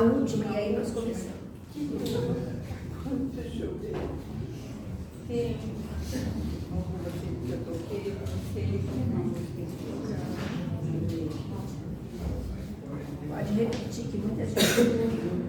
última, e aí nós começamos. Deixa eu ver. Tem alguma que eu toquei, não sei, Pode repetir, que muita gente não ouviu.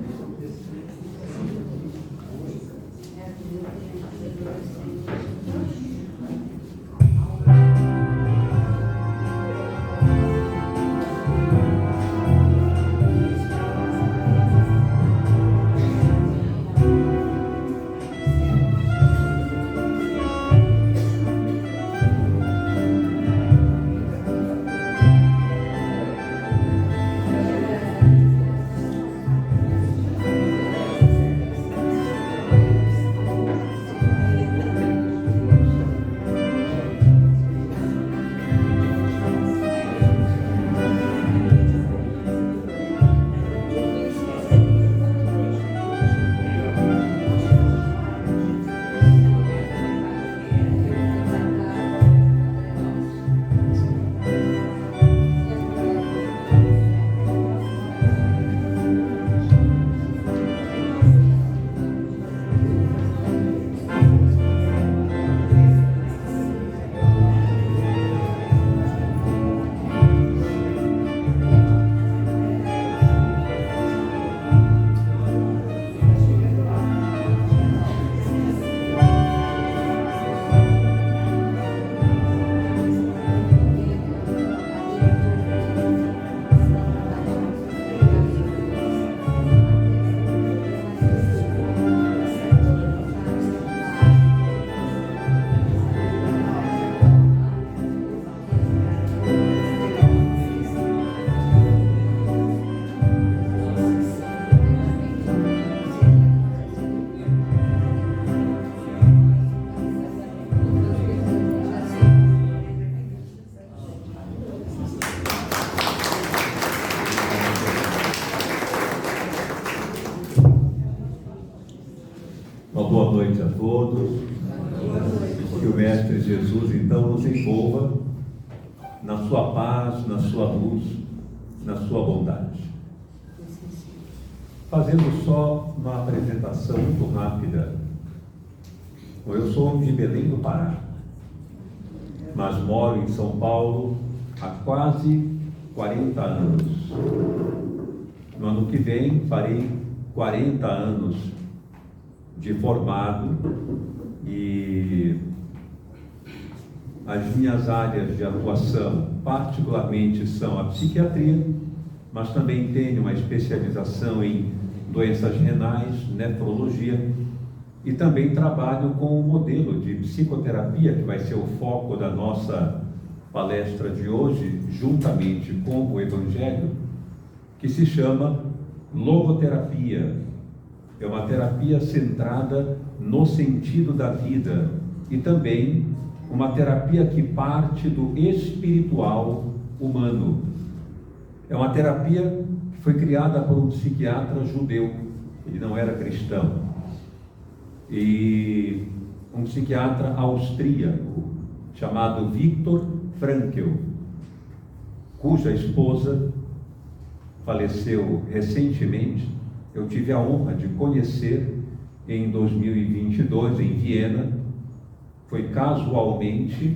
Boa noite a todos. Que o Mestre Jesus então nos envolva na sua paz, na sua luz, na sua bondade. Fazendo só uma apresentação muito rápida. Eu sou de Belém do Pará, mas moro em São Paulo há quase 40 anos. No ano que vem farei 40 anos de formado, e as minhas áreas de atuação particularmente são a psiquiatria, mas também tenho uma especialização em doenças renais, nefrologia, e também trabalho com um modelo de psicoterapia que vai ser o foco da nossa palestra de hoje, juntamente com o Evangelho, que se chama logoterapia. É uma terapia centrada no sentido da vida e também uma terapia que parte do espiritual humano. É uma terapia que foi criada por um psiquiatra judeu, ele não era cristão, e um psiquiatra austríaco chamado Viktor Frankl, cuja esposa faleceu recentemente. Eu tive a honra de conhecer em 2022 em Viena. Foi casualmente,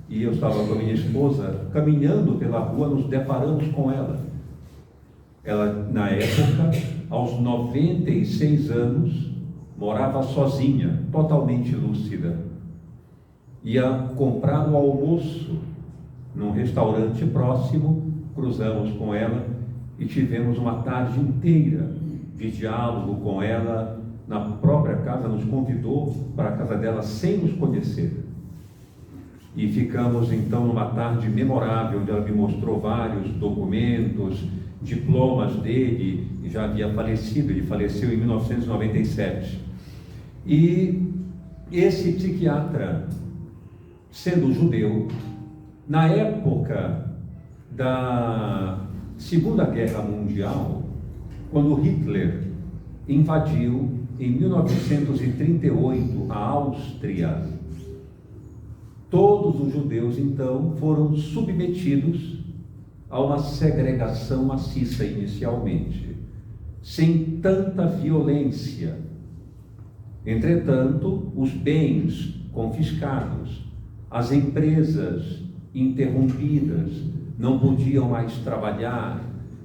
e eu estava com a minha esposa caminhando pela rua, nos deparamos com ela. Ela, na época, aos 96 anos, morava sozinha, totalmente lúcida. Ia comprar o almoço num restaurante próximo, cruzamos com ela e tivemos uma tarde inteira de diálogo com ela na própria casa, nos convidou para a casa dela sem nos conhecer. E ficamos então numa tarde memorável, onde ela me mostrou vários documentos, diplomas dele, já havia falecido, ele faleceu em 1997. E esse psiquiatra, sendo judeu, na época da Segunda Guerra Mundial, quando Hitler invadiu em 1938 a Áustria, todos os judeus então foram submetidos a uma segregação maciça inicialmente. sem tanta violência. Entretanto, os bens confiscados, as empresas interrompidas, não podiam mais trabalhar,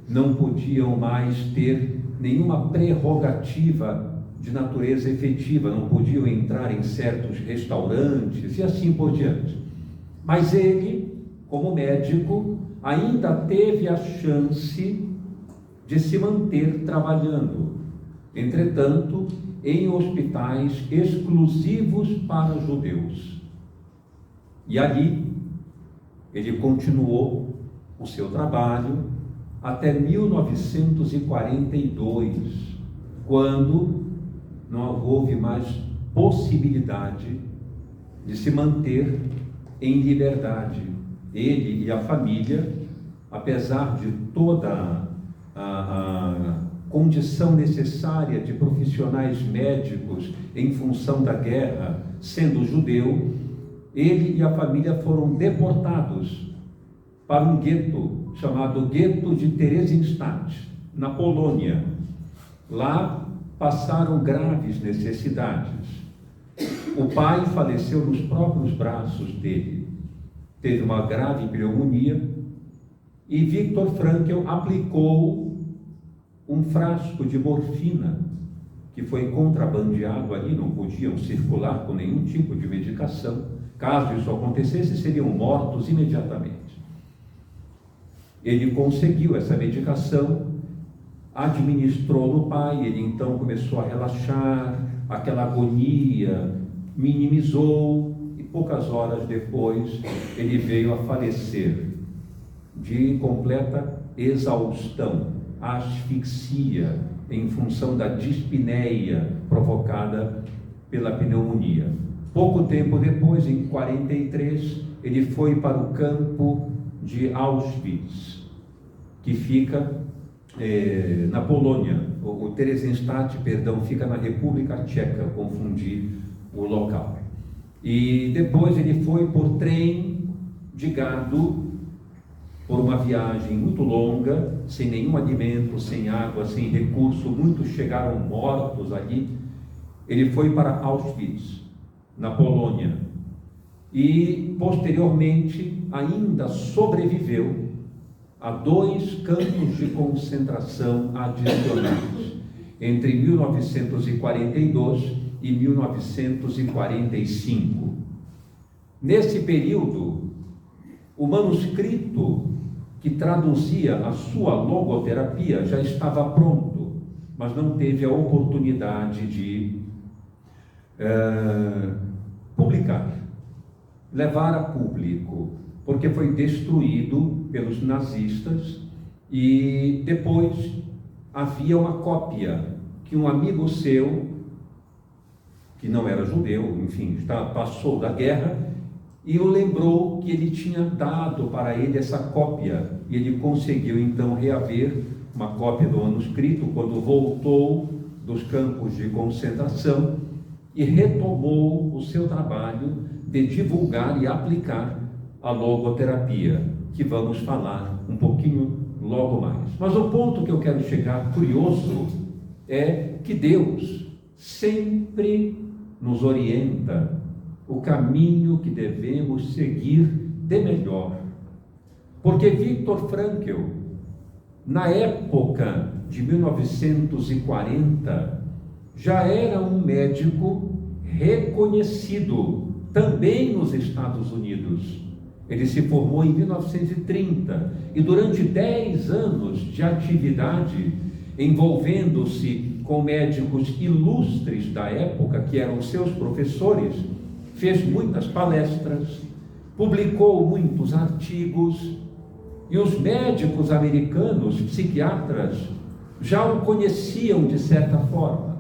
não podiam mais ter nenhuma prerrogativa de natureza efetiva, não podiam entrar em certos restaurantes e assim por diante. Mas ele, como médico, ainda teve a chance de se manter trabalhando, entretanto, em hospitais exclusivos para judeus. E ali ele continuou o seu trabalho até 1942, quando não houve mais possibilidade de se manter em liberdade. Ele e a família, apesar de toda a condição necessária de profissionais médicos em função da guerra, sendo judeu, ele e a família foram deportados para um gueto chamado Gueto de Theresienstadt, na Polônia. Lá passaram graves necessidades. O pai faleceu nos próprios braços dele, teve uma grave pneumonia, e Viktor Frankl aplicou um frasco de morfina, que foi contrabandeado ali, não podiam circular com nenhum tipo de medicação. Caso isso acontecesse, seriam mortos imediatamente. Ele conseguiu essa medicação, administrou no pai, ele então começou a relaxar, aquela agonia minimizou, e poucas horas depois ele veio a falecer de completa exaustão, asfixia, em função da dispneia provocada pela pneumonia. Pouco tempo depois, em 43, ele foi para o campo de Auschwitz, que fica na Polônia. O Theresienstadt, perdão, fica na República Tcheca, confundi o local. E depois ele foi por trem de gado, por uma viagem muito longa, sem nenhum alimento, sem água, sem recurso, muitos chegaram mortos ali. Ele foi para Auschwitz, na Polônia, e posteriormente ainda sobreviveu a 2 campos de concentração adicionais, entre 1942 e 1945. Nesse período, o manuscrito que traduzia a sua logoterapia já estava pronto, mas não teve a oportunidade de publicar, levar a público, porque foi destruído pelos nazistas. E depois havia uma cópia que um amigo seu, que não era judeu, enfim, passou da guerra, e o lembrou que ele tinha dado para ele essa cópia, e ele conseguiu então reaver uma cópia do manuscrito quando voltou dos campos de concentração e retomou o seu trabalho de divulgar e aplicar a logoterapia, que vamos falar um pouquinho logo mais. Mas o ponto que eu quero chegar, curioso, é que Deus sempre nos orienta o caminho que devemos seguir de melhor. Porque Viktor Frankl, na época de 1940, já era um médico reconhecido também nos Estados Unidos. Ele se formou em 1930 e durante 10 anos de atividade, envolvendo-se com médicos ilustres da época, que eram seus professores, fez muitas palestras, publicou muitos artigos, e os médicos americanos, psiquiatras, já o conheciam de certa forma,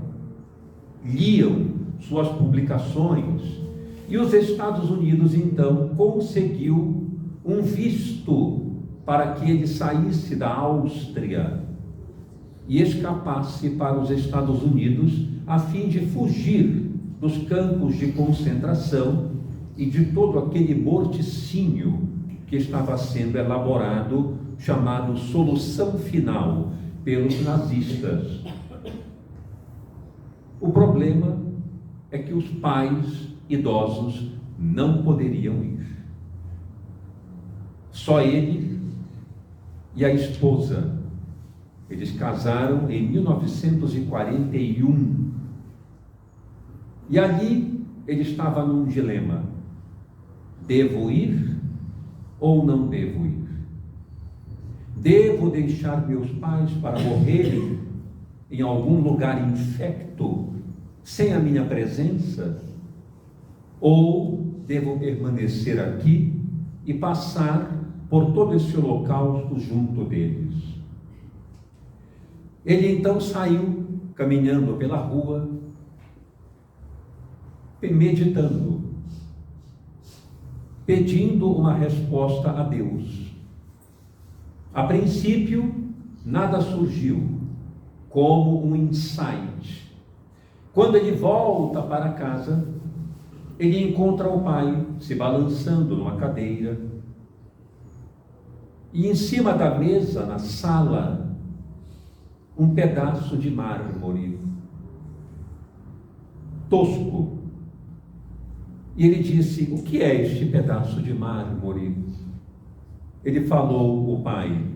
liam suas publicações, e os Estados Unidos então conseguiu um visto para que ele saísse da Áustria e escapasse para os Estados Unidos, a fim de fugir dos campos de concentração e de todo aquele morticínio que estava sendo elaborado, chamado Solução Final, pelos nazistas. O problema é que os pais idosos não poderiam ir. Só ele e a esposa. Eles casaram em 1941. E ali ele estava num dilema: devo ir ou não devo ir? Devo deixar meus pais para morrerem em algum lugar infecto, sem a minha presença? Ou devo permanecer aqui e passar por todo esse holocausto junto deles? Ele então saiu caminhando pela rua, meditando, pedindo uma resposta a Deus. A princípio, nada surgiu como um insight. Quando ele volta para casa, ele encontra o pai se balançando numa cadeira, e em cima da mesa, na sala, um pedaço de mármore tosco. E ele disse: o que é este pedaço de mármore? Ele falou, o pai: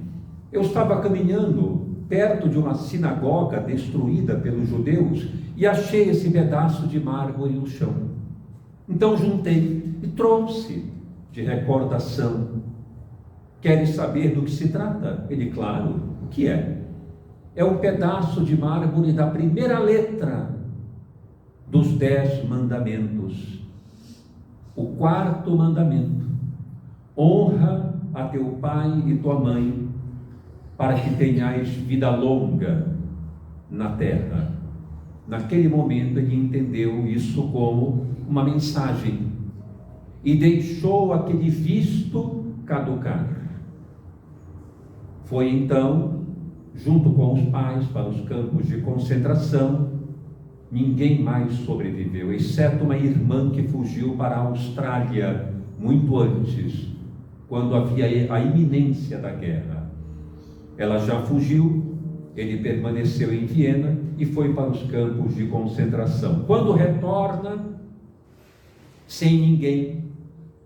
eu estava caminhando perto de uma sinagoga destruída pelos judeus e achei esse pedaço de mármore no chão. Então juntei e trouxe de recordação. Queres saber do que se trata? Ele: claro. O que é? É um pedaço de mármore da primeira letra dos 10 mandamentos. O 4º mandamento: honra a teu pai e tua mãe, para que tenhais vida longa na terra. Naquele momento ele entendeu isso como uma mensagem e deixou aquele visto caducar. Foi então, junto com os pais, para os campos de concentração. Ninguém mais sobreviveu, exceto uma irmã que fugiu para a Austrália muito antes, quando havia a iminência da guerra. Ela já fugiu, ele permaneceu em Viena e foi para os campos de concentração. Quando retorna, sem ninguém,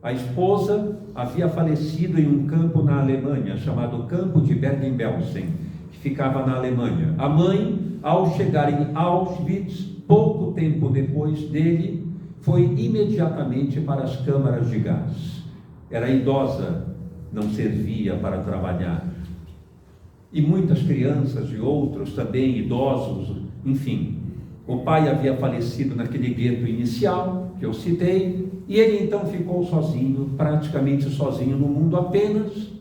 a esposa havia falecido em um campo na Alemanha, chamado Campo de Bergen-Belsen, que ficava na Alemanha. A mãe, ao chegar em Auschwitz, pouco tempo depois dele, foi imediatamente para as câmaras de gás. Era idosa, não servia para trabalhar. E muitas crianças e outros também idosos, enfim. O pai havia falecido naquele gueto inicial, que eu citei, e ele então ficou sozinho, praticamente sozinho no mundo, apenas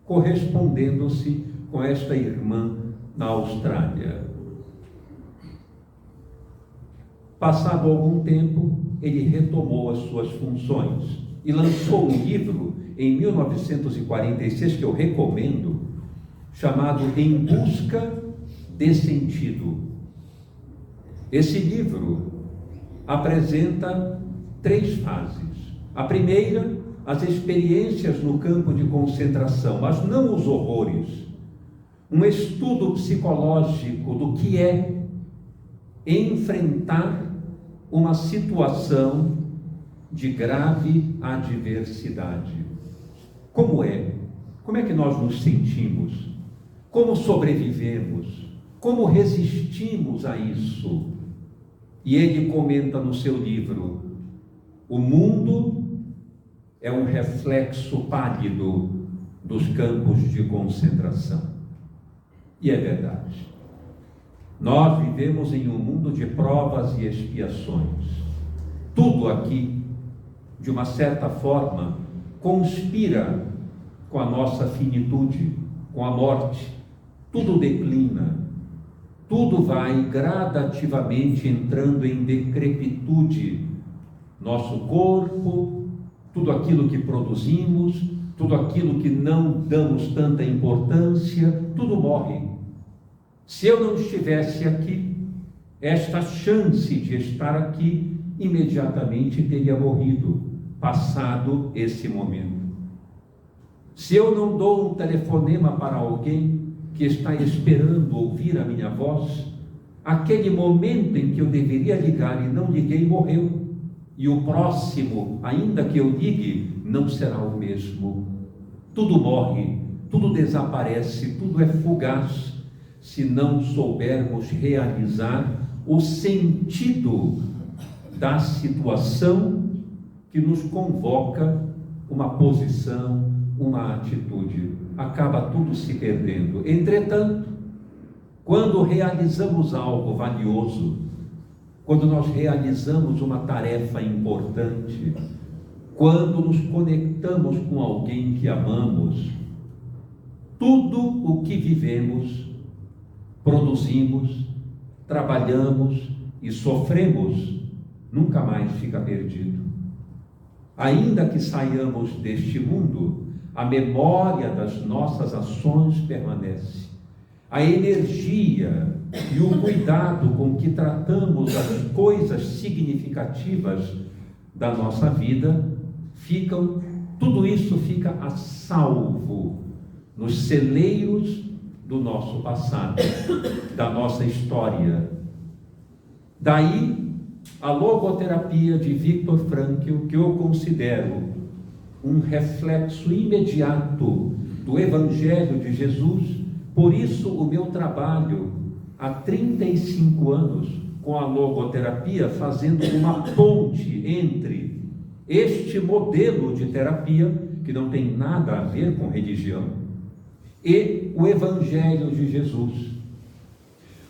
correspondendo-se com esta irmã na Austrália. Passado algum tempo, ele retomou as suas funções e lançou um livro em 1946, que eu recomendo, chamado Em Busca de Sentido. Esse livro apresenta 3 fases. A primeira, as experiências no campo de concentração, mas não os horrores. Um estudo psicológico do que é enfrentar uma situação de grave adversidade. Como é? Como é que nós nos sentimos? Como sobrevivemos? Como resistimos a isso? E ele comenta no seu livro: o mundo é um reflexo pálido dos campos de concentração. E é verdade. Nós vivemos em um mundo de provas e expiações. Tudo aqui, de uma certa forma, conspira com a nossa finitude, com a morte. Tudo declina, tudo vai gradativamente entrando em decrepitude. Nosso corpo, tudo aquilo que produzimos, tudo aquilo que não damos tanta importância, tudo morre. Se eu não estivesse aqui, esta chance de estar aqui imediatamente teria morrido, passado esse momento. Se eu não dou um telefonema para alguém, que está esperando ouvir a minha voz, aquele momento em que eu deveria ligar e não liguei morreu, e o próximo, ainda que eu ligue, não será o mesmo. Tudo morre, tudo desaparece, tudo é fugaz, se não soubermos realizar o sentido da situação que nos convoca uma posição, uma atitude. Acaba tudo se perdendo. Entretanto, quando realizamos algo valioso, quando nós realizamos uma tarefa importante, quando nos conectamos com alguém que amamos, tudo o que vivemos, produzimos, trabalhamos e sofremos, nunca mais fica perdido. Ainda que saiamos deste mundo, a memória das nossas ações permanece. A energia e o cuidado com que tratamos as coisas significativas da nossa vida tudo isso fica a salvo nos celeiros do nosso passado, da nossa história. Daí a logoterapia de Viktor Frankl, que eu considero um reflexo imediato do Evangelho de Jesus. Por isso o meu trabalho há 35 anos com a logoterapia, fazendo uma ponte entre este modelo de terapia, que não tem nada a ver com religião, e o Evangelho de Jesus.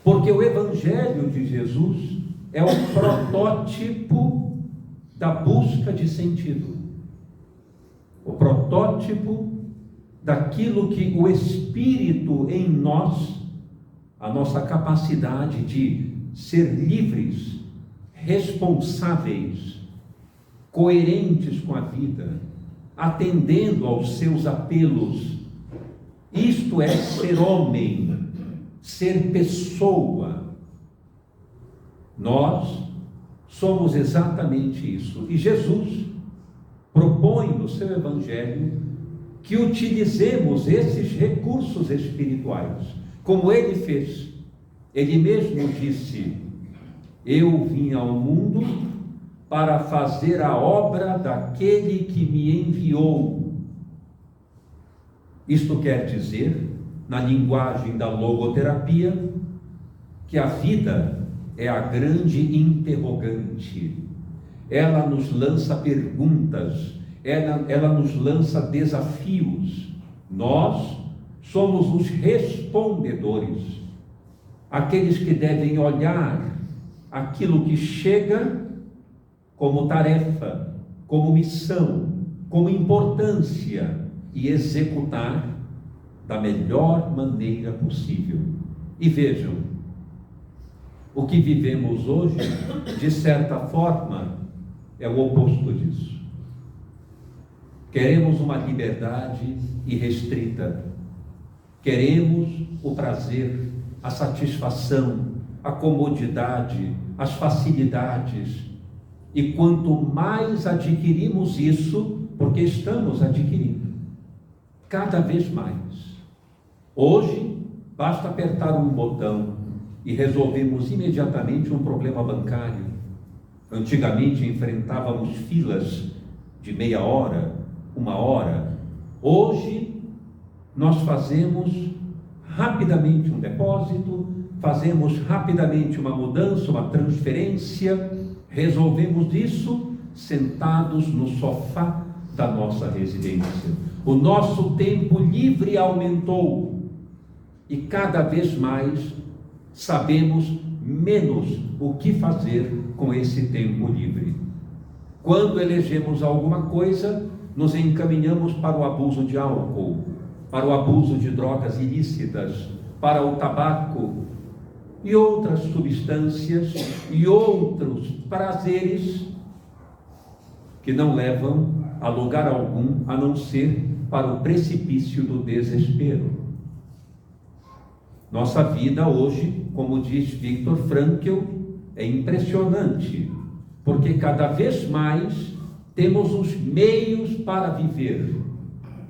Porque o Evangelho de Jesus é o protótipo da busca de sentido, o protótipo daquilo que o Espírito em nós, a nossa capacidade de ser livres, responsáveis, coerentes com a vida, atendendo aos seus apelos. Isto é ser homem, ser pessoa. Nós somos exatamente isso. E Jesus propõe no seu Evangelho que utilizemos esses recursos espirituais, como ele fez. Ele mesmo disse: eu vim ao mundo para fazer a obra daquele que me enviou. Isto quer dizer, na linguagem da logoterapia, que a vida é a grande interrogante. Ela nos lança perguntas, ela nos lança desafios. Nós somos os respondedores, aqueles que devem olhar aquilo que chega como tarefa, como missão, como importância e executar da melhor maneira possível. E vejam, o que vivemos hoje, de certa forma, é o oposto disso. Queremos uma liberdade irrestrita, queremos o prazer, a satisfação, a comodidade, as facilidades, e quanto mais adquirimos isso, porque estamos adquirindo, cada vez mais. Hoje, basta apertar um botão e resolvemos imediatamente um problema bancário. Antigamente enfrentávamos filas de meia hora, 1 hora. Hoje, nós fazemos rapidamente um depósito, fazemos rapidamente uma mudança, uma transferência, resolvemos isso sentados no sofá da nossa residência. O nosso tempo livre aumentou e cada vez mais sabemos menos o que fazer com esse tempo livre. Quando elegemos alguma coisa, nos encaminhamos para o abuso de álcool, para o abuso de drogas ilícitas, para o tabaco e outras substâncias e outros prazeres que não levam a lugar algum, a não ser para o precipício do desespero. Nossa vida hoje, como diz Viktor Frankl, é impressionante, porque cada vez mais temos os meios para viver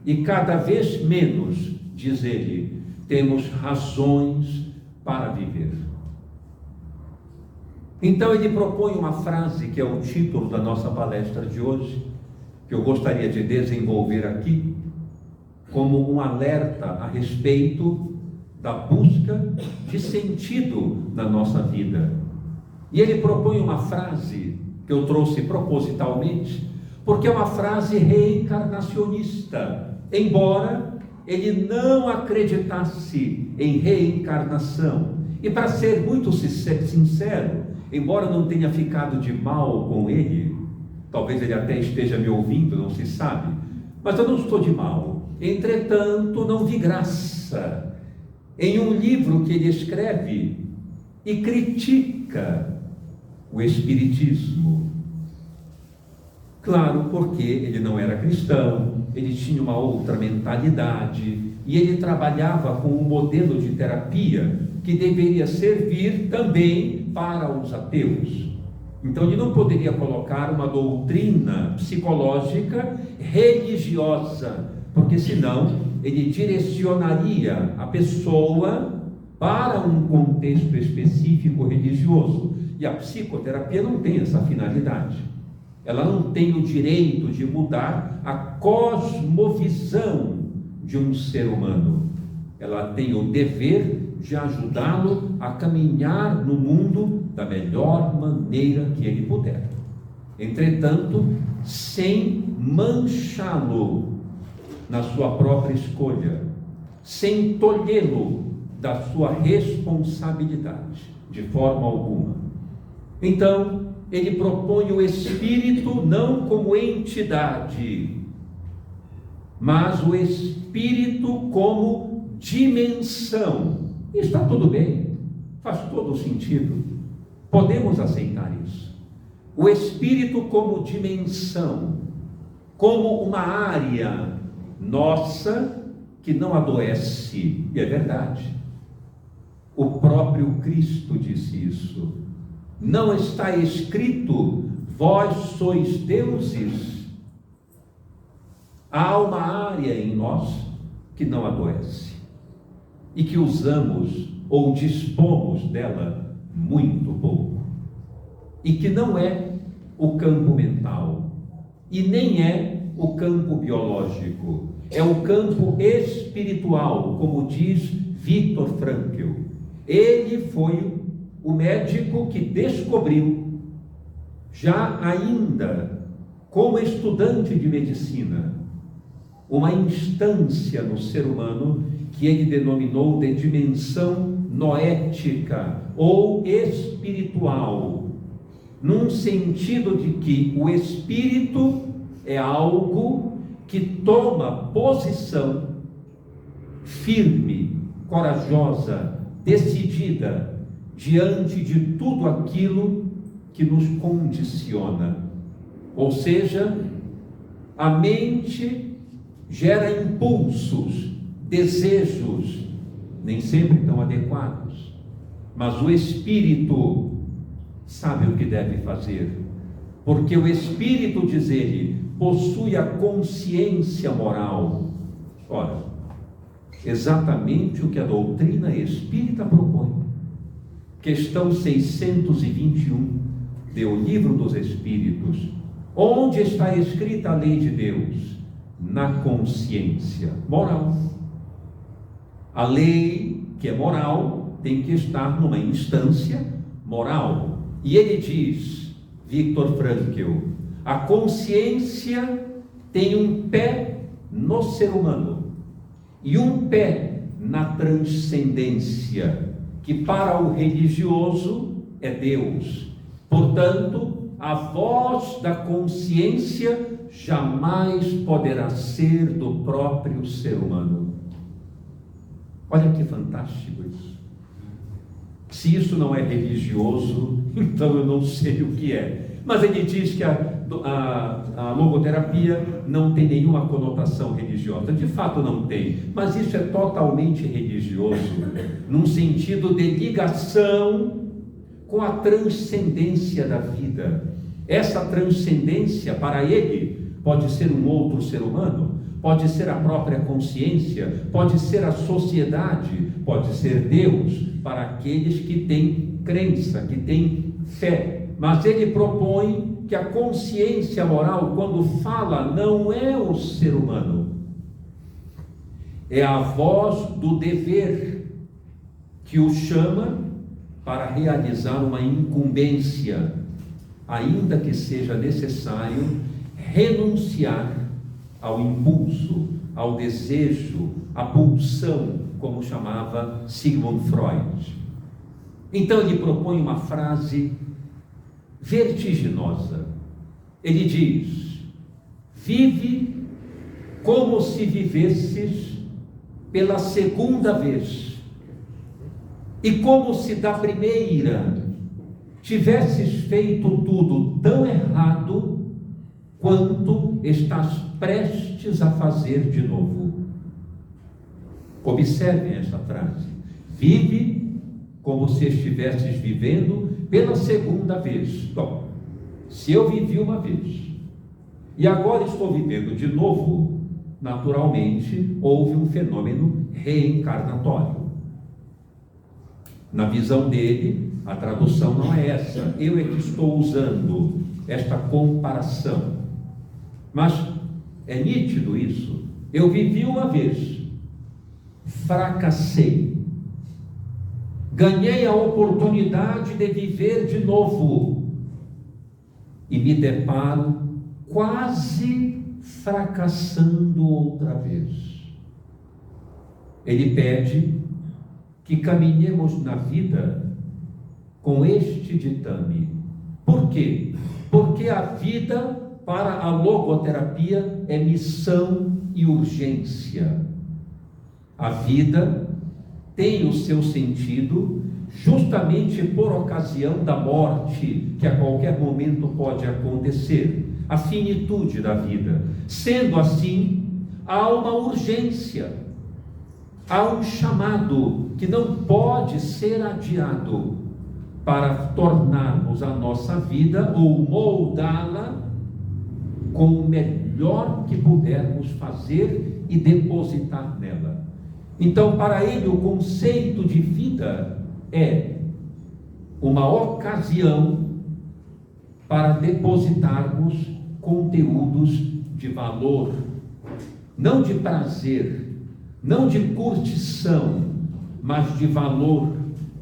e cada vez menos, diz ele, temos razões para viver. Então ele propõe uma frase que é o título da nossa palestra de hoje, que eu gostaria de desenvolver aqui, como um alerta a respeito da busca de sentido na nossa vida. E ele propõe uma frase que eu trouxe propositalmente, porque é uma frase reencarnacionista, embora ele não acreditasse em reencarnação. E para ser muito sincero, embora não tenha ficado de mal com ele, talvez ele até esteja me ouvindo, não se sabe, mas eu não estou de mal. Entretanto, não vi graça em um livro que ele escreve e critica o Espiritismo. Claro, porque ele não era cristão, ele tinha uma outra mentalidade e ele trabalhava com um modelo de terapia que deveria servir também para os ateus. Então ele não poderia colocar uma doutrina psicológica religiosa, porque senão ele direcionaria a pessoa para um contexto específico religioso. E a psicoterapia não tem essa finalidade. Ela não tem o direito de mudar a cosmovisão de um ser humano. Ela tem o dever de ajudá-lo a caminhar no mundo da melhor maneira que ele puder. Entretanto, sem manchá-lo na sua própria escolha, sem tolhê-lo da sua responsabilidade, de forma alguma. Então, ele propõe o espírito não como entidade, mas o espírito como dimensão. Está tudo bem, faz todo o sentido, podemos aceitar isso. O espírito como dimensão, como uma área nossa que não adoece, e é verdade. O próprio Cristo disse isso. Não está escrito, vós sois deuses. Há uma área em nós que não adoece e que usamos ou dispomos dela muito pouco, e que não é o campo mental e nem é o campo biológico, é o campo espiritual, como diz Viktor Frankl. Ele foi o médico que descobriu, já ainda como estudante de medicina, uma instância no ser humano que ele denominou de dimensão noética ou espiritual, num sentido de que o espírito é algo que toma posição firme, corajosa, decidida diante de tudo aquilo que nos condiciona. Ou seja, a mente gera impulsos, desejos, nem sempre tão adequados, mas o espírito sabe o que deve fazer, porque o espírito, diz ele, possui a consciência moral. Ora, exatamente o que a doutrina espírita propõe. Questão 621 do Livro dos Espíritos. Onde está escrita a lei de Deus? Na consciência moral. A lei que é moral tem que estar numa instância moral. E ele diz, Viktor Frankl, a consciência tem um pé no ser humano e um pé na transcendência, que para o religioso é Deus. Portanto, a voz da consciência jamais poderá ser do próprio ser humano. Olha que fantástico isso. Se isso não é religioso, então eu não sei o que é. Mas ele diz que a logoterapia não tem nenhuma conotação religiosa. De fato não tem, mas isso é totalmente religioso, num sentido de ligação com a transcendência da vida. Essa transcendência, para ele, pode ser um outro ser humano, pode ser a própria consciência, pode ser a sociedade, pode ser Deus, para aqueles que têm crença, que têm fé. Mas ele propõe que a consciência moral, quando fala, não é o ser humano, é a voz do dever que o chama para realizar uma incumbência, ainda que seja necessário renunciar ao impulso, ao desejo, à pulsão, como chamava Sigmund Freud. Então ele propõe uma frase vertiginosa. Ele diz: vive como se vivesses pela segunda vez, e como se da primeira tivesses feito tudo tão errado quanto estás prestes a fazer de novo. Observem esta frase: vive como se estivesses vivendo pela segunda vez. Bom, se eu vivi uma vez e agora estou vivendo de novo, naturalmente houve um fenômeno reencarnatório. Na visão dele, a tradução não é essa. Eu é que estou usando esta comparação. Mas é nítido isso. Eu vivi uma vez, fracassei, ganhei a oportunidade de viver de novo e me deparo quase fracassando outra vez. Ele pede que caminhemos na vida com este ditame. Por quê? Porque a vida, para a logoterapia, é missão e urgência. A vida tem o seu sentido justamente por ocasião da morte, que a qualquer momento pode acontecer, a finitude da vida. Sendo assim, há uma urgência, há um chamado que não pode ser adiado para tornarmos a nossa vida ou moldá-la com o melhor que pudermos fazer e depositar nela. Então, para ele, o conceito de vida é uma ocasião para depositarmos conteúdos de valor, não de prazer, não de curtição, mas de valor,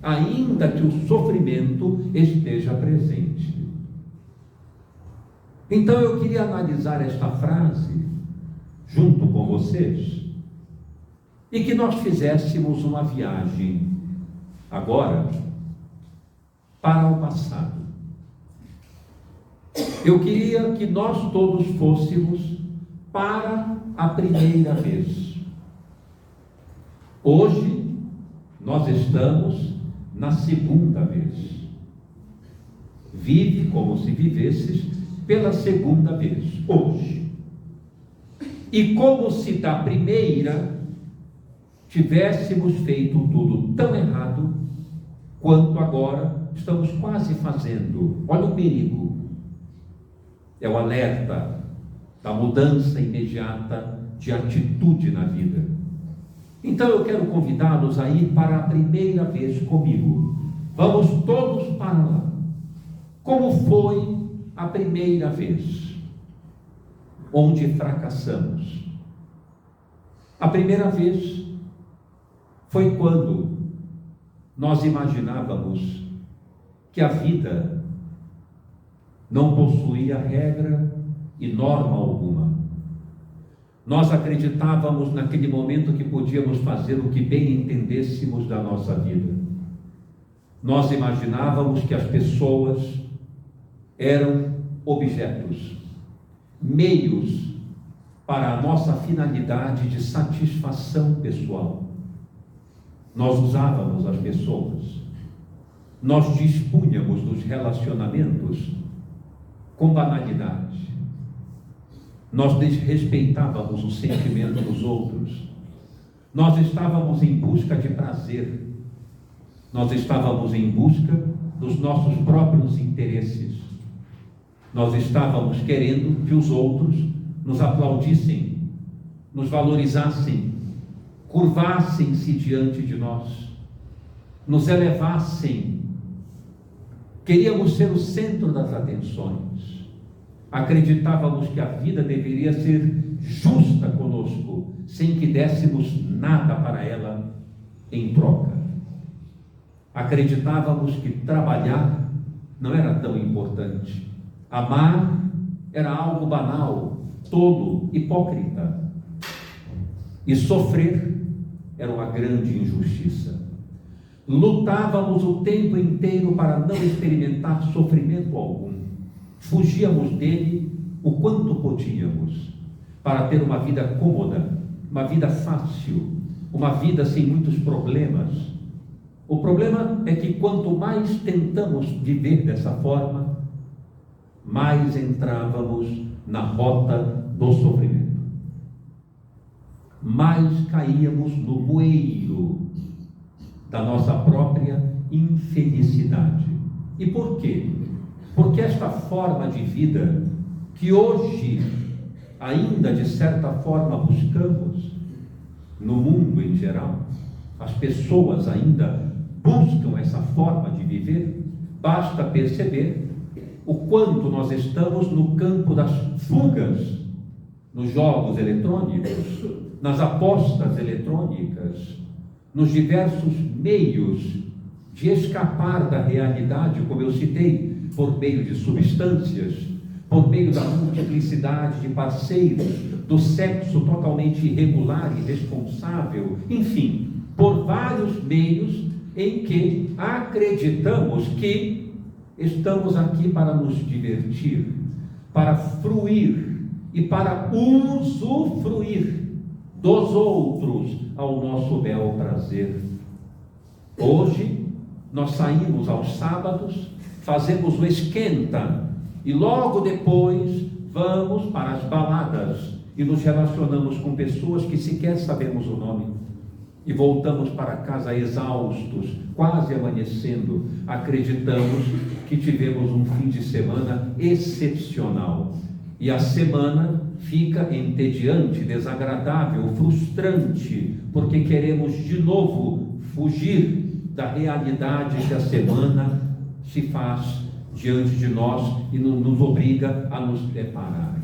ainda que o sofrimento esteja presente. Então eu queria analisar esta frase junto com vocês e que nós fizéssemos uma viagem agora para o passado. Eu queria que nós todos fôssemos para a primeira vez. Hoje nós estamos na segunda vez. Vive como se vivesses pela segunda vez, hoje. E como se da primeira tivéssemos feito tudo tão errado quanto agora estamos quase fazendo. Olha o perigo. É o alerta da mudança imediata de atitude na vida. Então eu quero convidá-los a ir para a primeira vez comigo. Vamos todos para lá. Como foi a primeira vez onde fracassamos? A primeira vez foi quando nós imaginávamos que a vida não possuía regra e norma alguma. Nós acreditávamos naquele momento que podíamos fazer o que bem entendêssemos da nossa vida. Nós imaginávamos que as pessoas eram objetos, meios para a nossa finalidade de satisfação pessoal. Nós usávamos as pessoas, nós dispunhamos dos relacionamentos com banalidade. Nós desrespeitávamos o sentimento dos outros. Nós estávamos em busca de prazer. Nós estávamos em busca dos nossos próprios interesses. Nós estávamos querendo que os outros nos aplaudissem, nos valorizassem, curvassem-se diante de nós, nos elevassem. Queríamos ser o centro das atenções. Acreditávamos que a vida deveria ser justa conosco, sem que dessemos nada para ela em troca. Acreditávamos que trabalhar não era tão importante. Amar era algo banal, tolo, hipócrita. E sofrer era uma grande injustiça. Lutávamos o tempo inteiro para não experimentar sofrimento algum. Fugíamos dele o quanto podíamos, para ter uma vida cômoda, uma vida fácil, uma vida sem muitos problemas. O problema é que quanto mais tentamos viver dessa forma, mais entrávamos na rota do sofrimento. Mais caíamos no bueiro da nossa própria infelicidade. E por quê? Porque esta forma de vida que hoje ainda de certa forma buscamos no mundo em geral, as pessoas ainda buscam essa forma de viver. Basta perceber o quanto nós estamos no campo das fugas, nos jogos eletrônicos, nas apostas eletrônicas, nos diversos meios de escapar da realidade, como eu citei, por meio de substâncias, por meio da multiplicidade de parceiros, do sexo totalmente irregular e irresponsável, enfim, por vários meios em que acreditamos que estamos aqui para nos divertir, para fruir e para usufruir dos outros ao nosso bel prazer. Hoje nós saímos aos sábados, fazemos o esquenta e logo depois vamos para as baladas e nos relacionamos com pessoas que sequer sabemos o nome e voltamos para casa exaustos, quase amanhecendo. Acreditamos que tivemos um fim de semana excepcional e a semana fica entediante, desagradável, frustrante, porque queremos de novo fugir da realidade que a semana se faz diante de nós e nos obriga a nos preparar.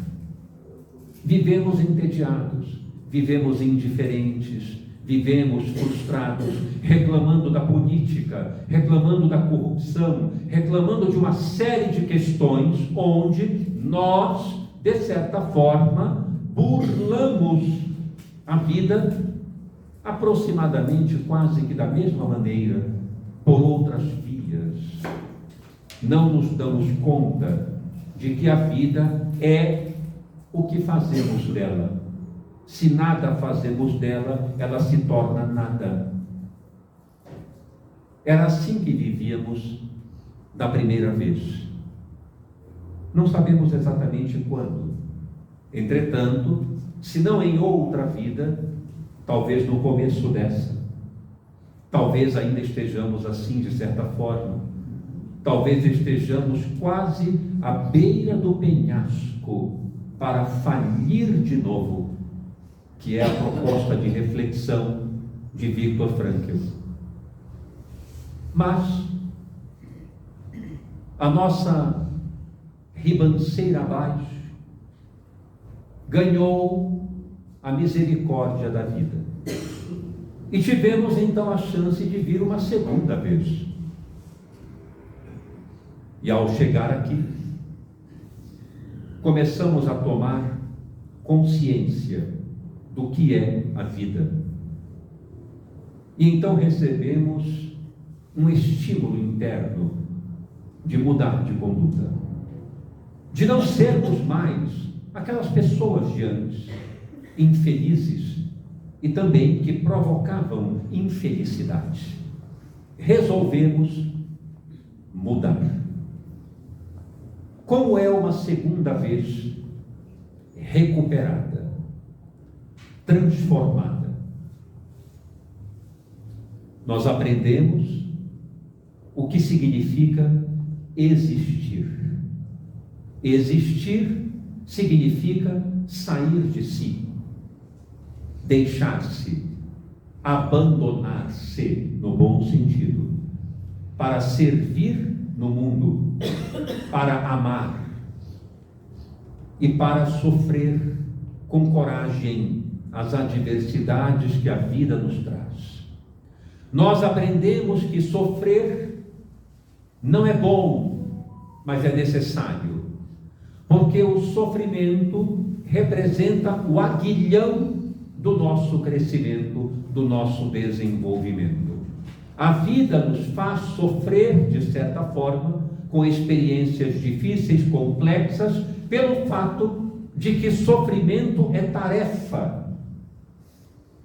Vivemos entediados, vivemos indiferentes, vivemos frustrados, reclamando da política, reclamando da corrupção, reclamando de uma série de questões onde nós, de certa forma, burlamos a vida aproximadamente quase que da mesma maneira, por outras vias. Não nos damos conta de que a vida é o que fazemos dela. Se nada fazemos dela, ela se torna nada. Era assim que vivíamos da primeira vez. Não sabemos exatamente quando. Entretanto, se não em outra vida, talvez no começo dessa, talvez ainda estejamos assim de certa forma, talvez estejamos quase à beira do penhasco para falir de novo, que é a proposta de reflexão de Viktor Frankl. Mas a nossa ribanceira abaixo ganhou a misericórdia da vida. E tivemos então a chance de vir uma segunda vez. E ao chegar aqui, começamos a tomar consciência do que é a vida. E então recebemos um estímulo interno de mudar de conduta, de não sermos mais aquelas pessoas de antes, infelizes e também que provocavam infelicidade. Resolvemos mudar. Como é uma segunda vez recuperada, transformada? Nós aprendemos o que significa existir. Existir significa sair de si. deixar-se, abandonar-se, no bom sentido, para servir no mundo, para amar e para sofrer com coragem as adversidades que a vida nos traz. Nós aprendemos que sofrer não é bom, mas é necessário, porque o sofrimento representa o aguilhão do nosso crescimento, do nosso desenvolvimento. A vida nos faz sofrer, de certa forma, com experiências difíceis, complexas, pelo fato de que sofrimento é tarefa.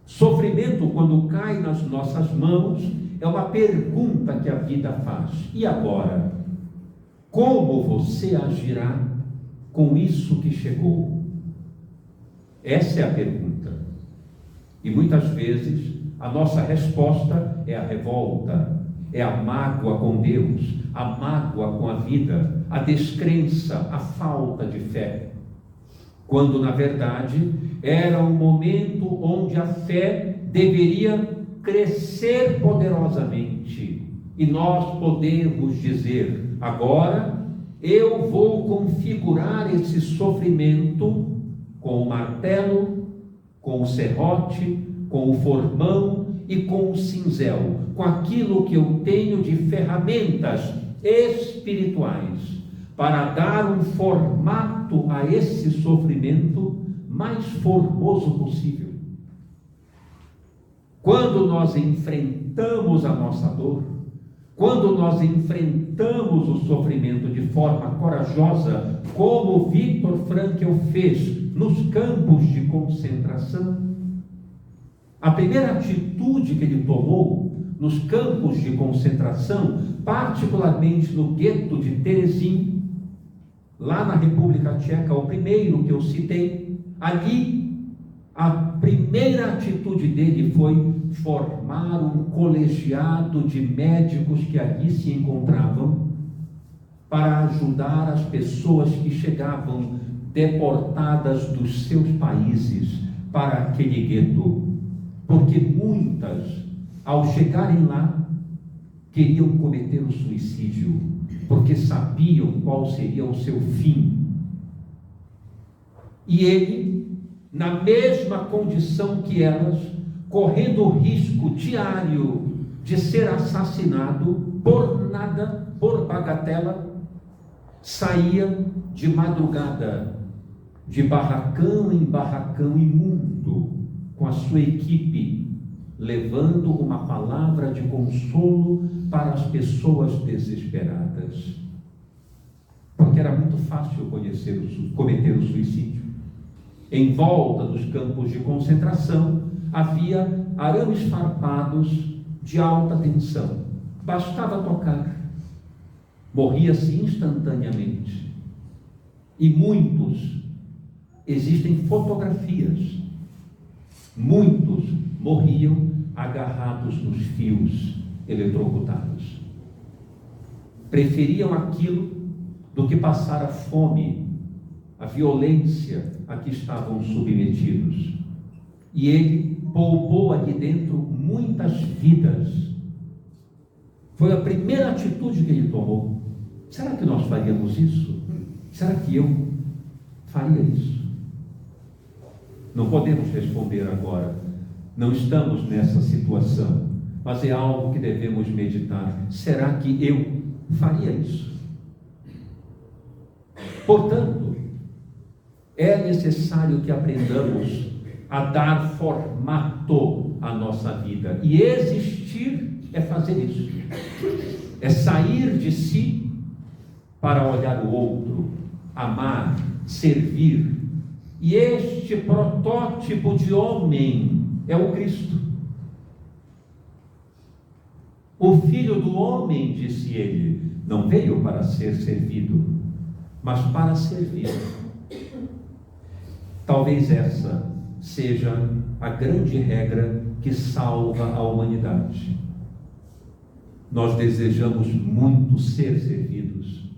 Sofrimento, quando cai nas nossas mãos, é uma pergunta que a vida faz. E agora? Como você agirá com isso que chegou? Essa é a pergunta. E muitas vezes a nossa resposta é a revolta, é a mágoa com Deus, a mágoa com a vida, a descrença, a falta de fé. Quando, na verdade, era um momento onde a fé deveria crescer poderosamente. E nós podemos dizer: agora eu vou configurar esse sofrimento com o martelo, com o serrote, com o formão e com o cinzel, com aquilo que eu tenho de ferramentas espirituais, para dar um formato a esse sofrimento mais formoso possível. Quando nós enfrentamos a nossa dor, quando nós enfrentamos o sofrimento de forma corajosa, como Viktor Frankl fez nos campos de concentração, a primeira atitude que ele tomou nos campos de concentração, particularmente no gueto de Terezin, lá na República Tcheca, o primeiro que eu citei, ali a primeira atitude dele foi formar um colegiado de médicos que ali se encontravam para ajudar as pessoas que chegavam deportadas dos seus países para aquele gueto, porque muitas, ao chegarem lá, queriam cometer o suicídio, porque sabiam qual seria o seu fim. E ele, na mesma condição que elas, correndo o risco diário de ser assassinado por nada, por bagatela, saía de madrugada, de barracão em barracão imundo, com a sua equipe, levando uma palavra de consolo para as pessoas desesperadas. Porque era muito fácil cometer o suicídio. Em volta dos campos de concentração havia arames farpados de alta tensão. Bastava tocar, morria-se instantaneamente. E muitos, existem fotografias, muitos morriam agarrados nos fios eletrocutados. Preferiam aquilo do que passar a fome, a violência a que estavam submetidos. E ele poupou ali dentro muitas vidas. Foi a primeira atitude que ele tomou. Será que nós faríamos isso? Será que eu faria isso? Não podemos responder agora. Não estamos nessa situação, mas é algo que devemos meditar. Será que eu faria isso? Portanto, é necessário que aprendamos a dar formato à nossa vida. E existir é fazer isso. É sair de si para olhar o outro, amar, servir. E este protótipo de homem é o Cristo. O Filho do homem, disse ele, não veio para ser servido, mas para servir. Talvez essa seja a grande regra que salva a humanidade. Nós desejamos muito ser servidos.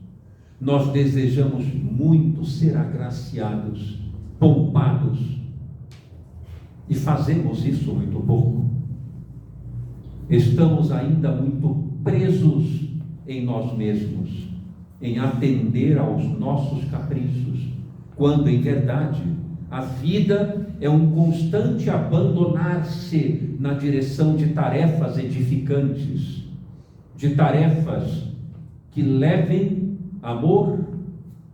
Nós desejamos muito ser agraciados, poupados. E fazemos isso muito pouco. Estamos ainda muito presos em nós mesmos, em atender aos nossos caprichos, quando em verdade a vida é um constante abandonar-se na direção de tarefas edificantes, de tarefas que levem amor,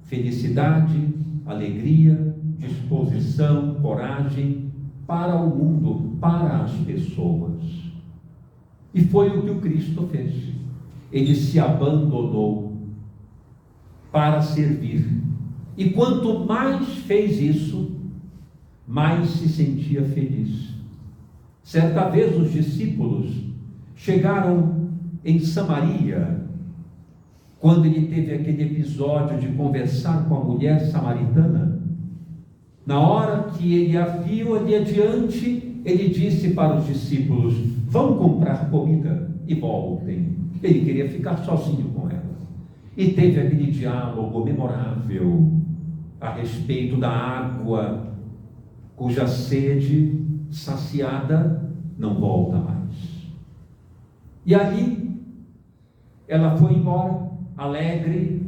felicidade, alegria, disposição, coragem para o mundo, para as pessoas. E foi o que o Cristo fez. Ele se abandonou para servir. E quanto mais fez isso, mais se sentia feliz. Certa vez os discípulos chegaram em Samaria, quando ele teve aquele episódio de conversar com a mulher samaritana. Na hora que ele a viu ali adiante, ele disse para os discípulos: vão comprar comida e voltem. Ele queria ficar sozinho com ela. E teve aquele diálogo memorável a respeito da água, cuja sede saciada não volta mais. E ali ela foi embora, alegre,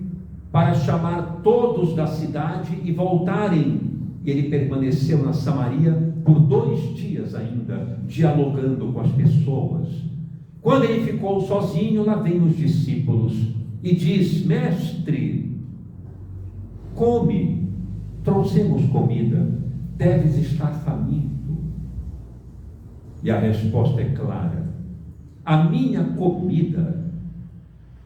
para chamar todos da cidade e voltarem. E ele permaneceu na Samaria por 2 dias ainda, dialogando com as pessoas. Quando ele ficou sozinho, lá vem os discípulos e diz: mestre, come, trouxemos comida, deves estar faminto. E a resposta é clara: a minha comida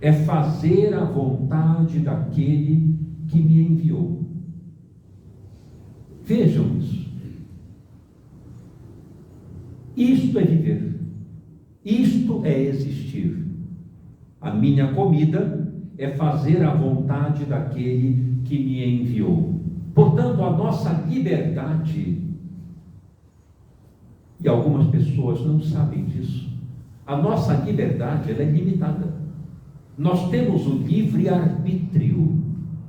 é fazer a vontade daquele que me enviou. Vejam isso. Isto é viver. Isto é existir. A minha comida é fazer a vontade daquele que me enviou. Portanto, a nossa liberdade, e algumas pessoas não sabem disso, a nossa liberdade ela é limitada. Nós temos o livre-arbítrio.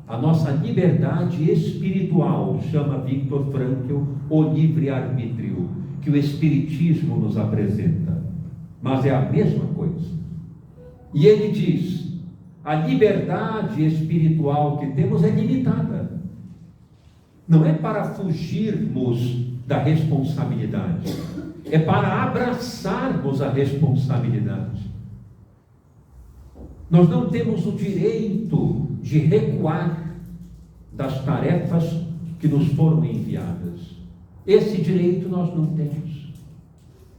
A nossa liberdade espiritual, chama Viktor Frankl o livre-arbítrio, que o Espiritismo nos apresenta. Mas é a mesma coisa. E ele diz: a liberdade espiritual que temos é limitada. Não é para fugirmos da responsabilidade, é para abraçarmos a responsabilidade. Nós não temos o direito de recuar das tarefas que nos foram enviadas. Esse direito nós não temos.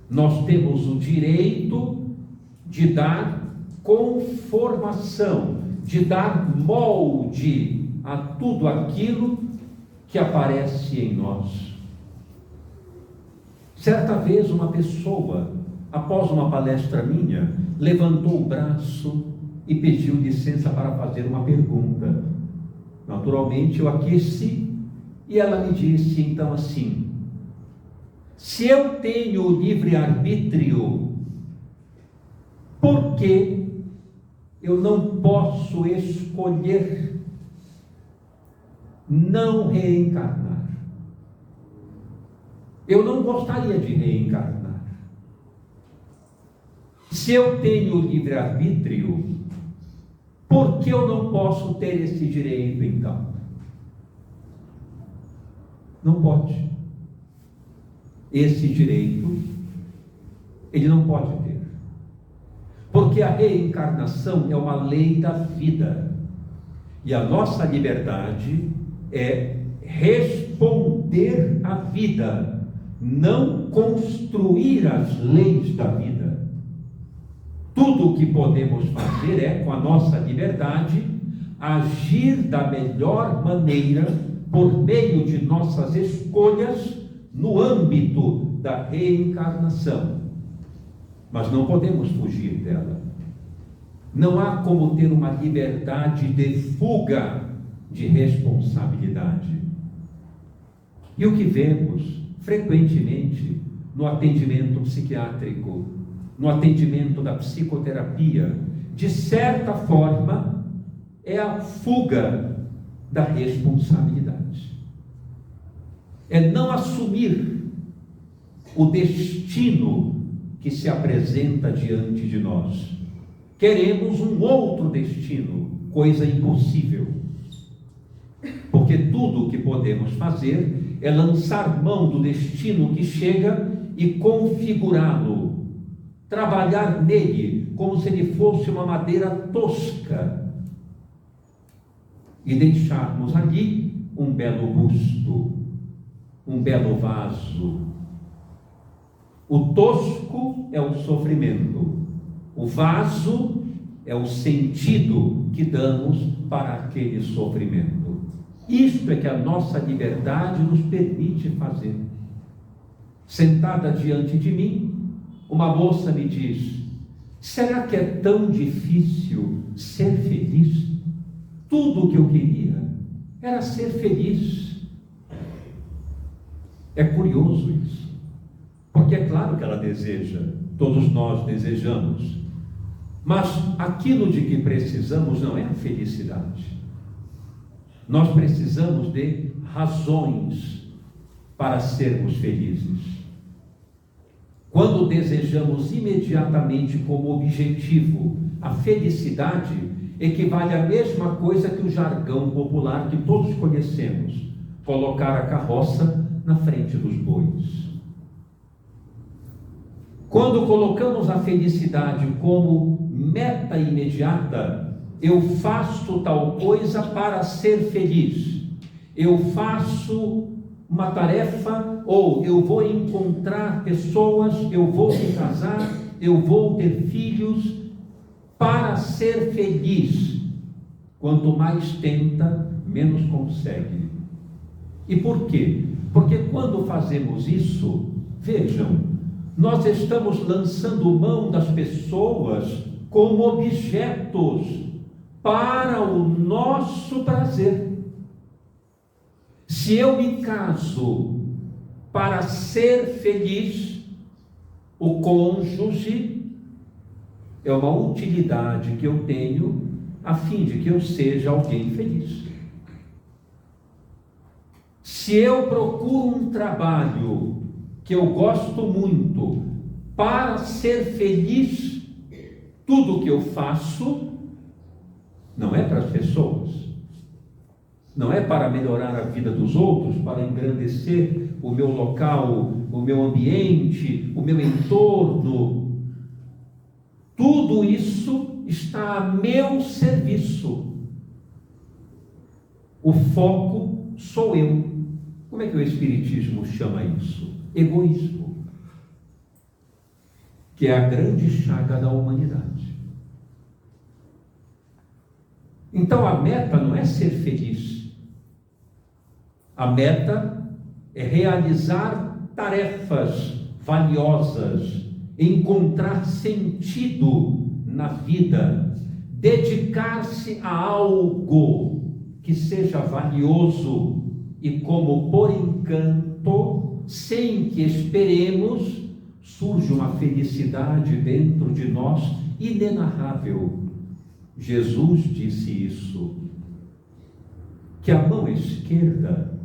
Nós temos o direito de dar conformação, de dar molde a tudo aquilo que aparece em nós. Certa vez uma pessoa, após uma palestra minha, levantou o braço e pediu licença para fazer uma pergunta. Naturalmente eu aqueci e ela me disse então assim: se eu tenho o livre-arbítrio, por que eu não posso escolher não reencarnar? Eu não gostaria de reencarnar. Se eu tenho o livre-arbítrio, por que eu não posso ter esse direito então? Não pode. Esse direito, ele não pode ter. Porque a reencarnação é uma lei da vida. E a nossa liberdade é responder à vida, não construir as leis da vida. Tudo o que podemos fazer é, com a nossa liberdade, agir da melhor maneira por meio de nossas escolhas no âmbito da reencarnação. Mas não podemos fugir dela. Não há como ter uma liberdade de fuga de responsabilidade. E o que vemos frequentemente no atendimento psiquiátrico, no atendimento da psicoterapia, de certa forma, é a fuga da responsabilidade. É não assumir o destino que se apresenta diante de nós. Queremos um outro destino, coisa impossível. Porque tudo o que podemos fazer é lançar mão do destino que chega e configurá-lo, trabalhar nele como se ele fosse uma madeira tosca e deixarmos ali um belo busto, um belo vaso. O tosco é o sofrimento, o vaso é o sentido que damos para aquele sofrimento. Isto é que a nossa liberdade nos permite fazer. Sentada diante de mim, uma moça me diz: será que é tão difícil ser feliz? Tudo o que eu queria era ser feliz. É curioso isso, porque é claro que ela deseja, todos nós desejamos, mas aquilo de que precisamos não é a felicidade. Nós precisamos de razões para sermos felizes. Quando desejamos imediatamente como objetivo a felicidade, equivale à mesma coisa que o jargão popular que todos conhecemos: colocar a carroça na frente dos bois. Quando colocamos a felicidade como meta imediata, eu faço tal coisa para ser feliz, eu faço uma tarefa, ou eu vou encontrar pessoas, eu vou me casar, eu vou ter filhos para ser feliz. Quanto mais tenta, menos consegue. E por quê? Porque quando fazemos isso, vejam, nós estamos lançando mão das pessoas como objetos para o nosso prazer. Se eu me caso para ser feliz, o cônjuge é uma utilidade que eu tenho a fim de que eu seja alguém feliz. Se eu procuro um trabalho que eu gosto muito para ser feliz, tudo o que eu faço não é para as pessoas, não é para melhorar a vida dos outros, para engrandecer o meu local, o meu ambiente, o meu entorno. Tudo isso está a meu serviço. O foco sou eu. Como é que o Espiritismo chama isso? Egoísmo, que é a grande chaga da humanidade. Então a meta não é ser feliz. A meta é realizar tarefas valiosas, encontrar sentido na vida, dedicar-se a algo que seja valioso e, como por encanto, sem que esperemos, surge uma felicidade dentro de nós inenarrável. Jesus disse isso, que a mão esquerda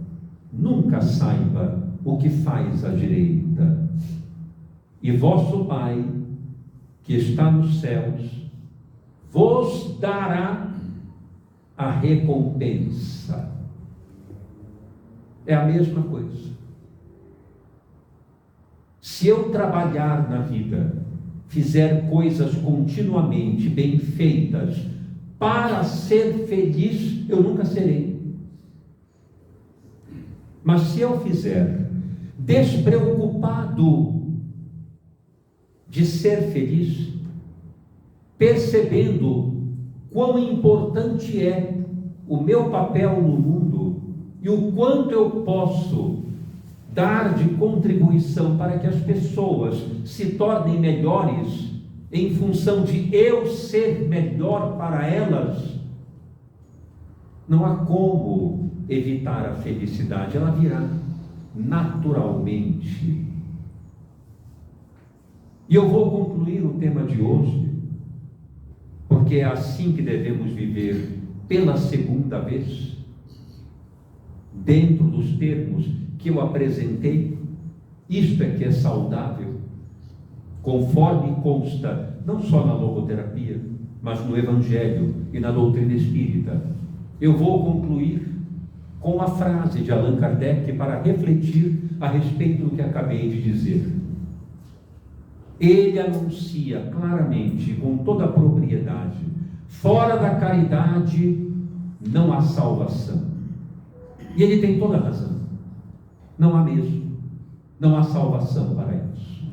nunca saiba o que faz a direita, e vosso Pai, que está nos céus, vos dará a recompensa. É a mesma coisa. Se eu trabalhar na vida, fizer coisas continuamente bem feitas para ser feliz, eu nunca serei. Mas se eu fizer despreocupado de ser feliz, percebendo quão importante é o meu papel no mundo e o quanto eu posso dar de contribuição para que as pessoas se tornem melhores em função de eu ser melhor para elas, não há como evitar a felicidade, ela virá naturalmente. E eu vou concluir o tema de hoje, porque é assim que devemos viver pela segunda vez, dentro dos termos que eu apresentei, Isto é que é saudável, conforme consta não só na logoterapia, mas no Evangelho e na doutrina espírita. Eu vou concluir com a frase de Allan Kardec para refletir a respeito do que acabei de dizer. Ele anuncia claramente, com toda a propriedade: fora da caridade não há salvação. E ele tem toda a razão. Não há mesmo. Não há salvação para isso.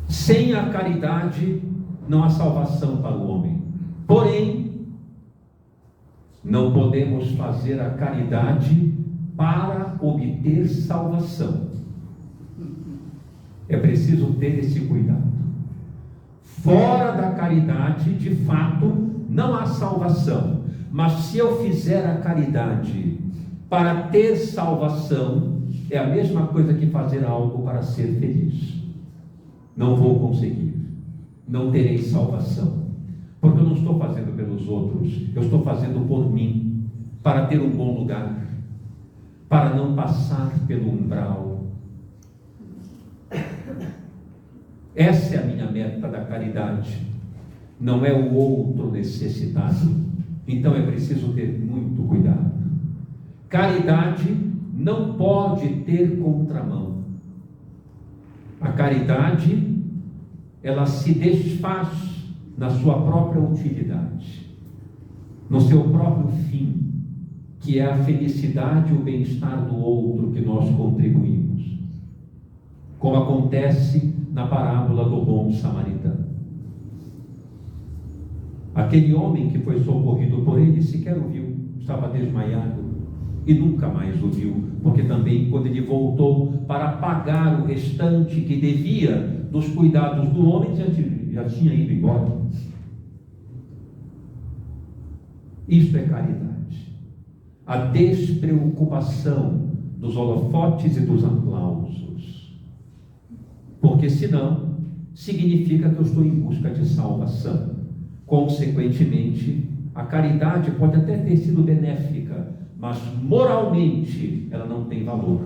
Sem a caridade não há salvação para o homem. Porém, não podemos fazer a caridade para obter salvação. É preciso ter esse cuidado. Fora da caridade, de fato, não há salvação. Mas se eu fizer a caridade para ter salvação, é a mesma coisa que fazer algo para ser feliz. Não vou conseguir. Não terei salvação. Porque eu não estou fazendo pelos outros, eu estou fazendo por mim, para ter um bom lugar, para não passar pelo umbral. Essa é a minha meta da caridade. Não é o outro necessitado. Então é preciso ter muito cuidado. Caridade não pode ter contramão. A caridade, ela se desfaz na sua própria utilidade, no seu próprio fim, que é a felicidade e o bem-estar do outro que nós contribuímos, como acontece na parábola do bom samaritano. Aquele homem que foi socorrido por ele sequer o viu, estava desmaiado e nunca mais o viu, porque também quando ele voltou para pagar o restante que devia dos cuidados do homem, já tinha ido embora. Isto é caridade. A despreocupação dos holofotes e dos aplausos. Porque senão, significa que eu estou em busca de salvação. Consequentemente, a caridade pode até ter sido benéfica, mas moralmente ela não tem valor.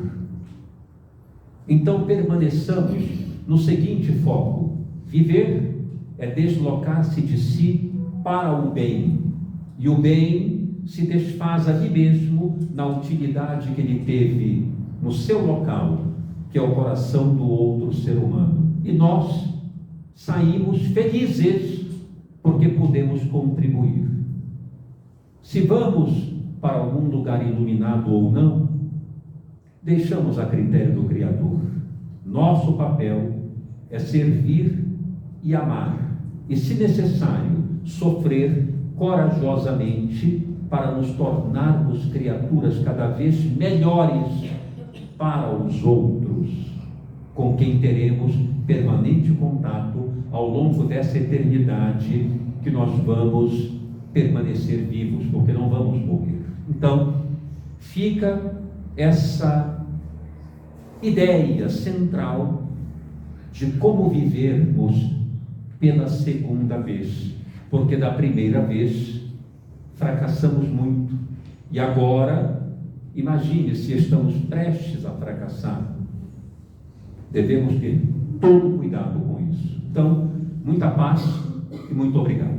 Então permaneçamos no seguinte foco: viver é deslocar-se de si para o bem, e o bem se desfaz ali mesmo na utilidade que ele teve no seu local, que é o coração do outro ser humano, e nós saímos felizes porque podemos contribuir. Se vamos para algum lugar iluminado ou não, deixamos a critério do Criador. Nosso papel é servir e amar, e se necessário, sofrer corajosamente para nos tornarmos criaturas cada vez melhores para os outros, com quem teremos permanente contato ao longo dessa eternidade que nós vamos permanecer vivos, porque não vamos morrer. Então, fica essa ideia central de como vivermos pela segunda vez, porque da primeira vez fracassamos muito, e agora, imagine se estamos prestes a fracassar. Devemos ter todo cuidado com isso. Então, muita paz e muito obrigado.